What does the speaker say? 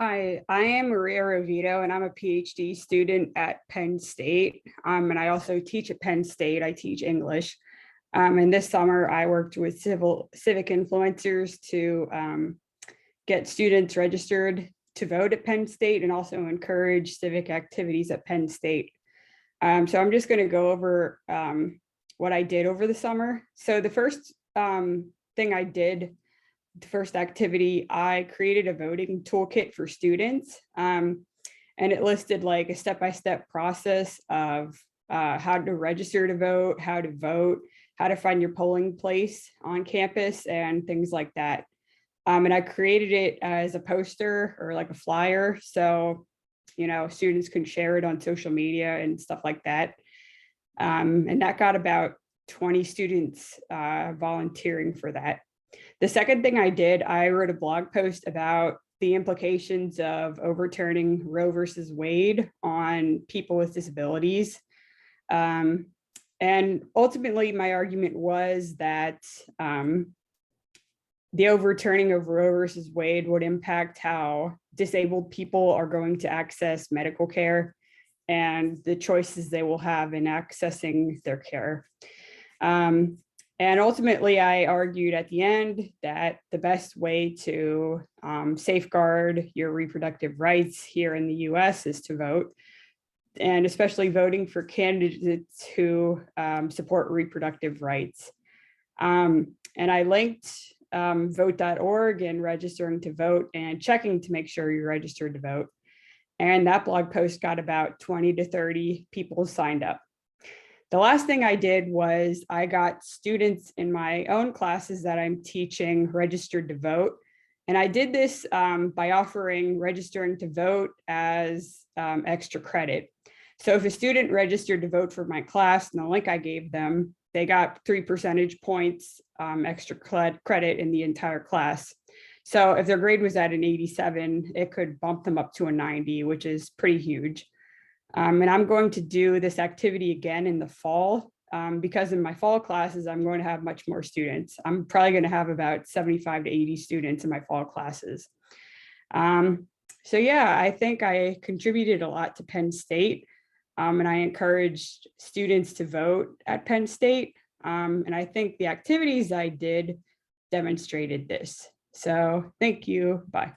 Hi, I am Maria Rovito, and I'm a PhD student at Penn State. And I also teach at Penn State. I teach English. And this summer, I worked with civic influencers to get students registered to vote at Penn State and also encourage civic activities at Penn State. So I'm just going to go over what I did over the summer. So the first thing I did, the first activity, I created a voting toolkit for students. And it listed like a step-by-step process of how to register to vote, how to find your polling place on campus and things like that. And I created it as a poster or like a flyer. So, students can share it on social media and stuff like that. And that got about 20 students volunteering for that. The second thing I did, I wrote a blog post about the implications of overturning Roe versus Wade on people with disabilities. And ultimately, my argument was that the overturning of Roe versus Wade would impact how disabled people are going to access medical care and the choices they will have in accessing their care. And ultimately, I argued at the end that the best way to safeguard your reproductive rights here in the US is to vote, and especially voting for candidates who support reproductive rights. And I linked vote.org and registering to vote and checking to make sure you're registered to vote. And that blog post got about 20 to 30 people signed up. The last thing I did was I got students in my own classes that I'm teaching registered to vote. And I did this by offering registering to vote as extra credit. So if a student registered to vote for my class and the link I gave them, they got 3 percentage points extra credit in the entire class. So if their grade was at an 87, it could bump them up to a 90, which is pretty huge. And I'm going to do this activity again in the fall because in my fall classes, I'm going to have much more students. I'm probably going to have about 75 to 80 students in my fall classes. So yeah, I think I contributed a lot to Penn State, and I encouraged students to vote at Penn State. And I think the activities I did demonstrated this. So thank you. Bye.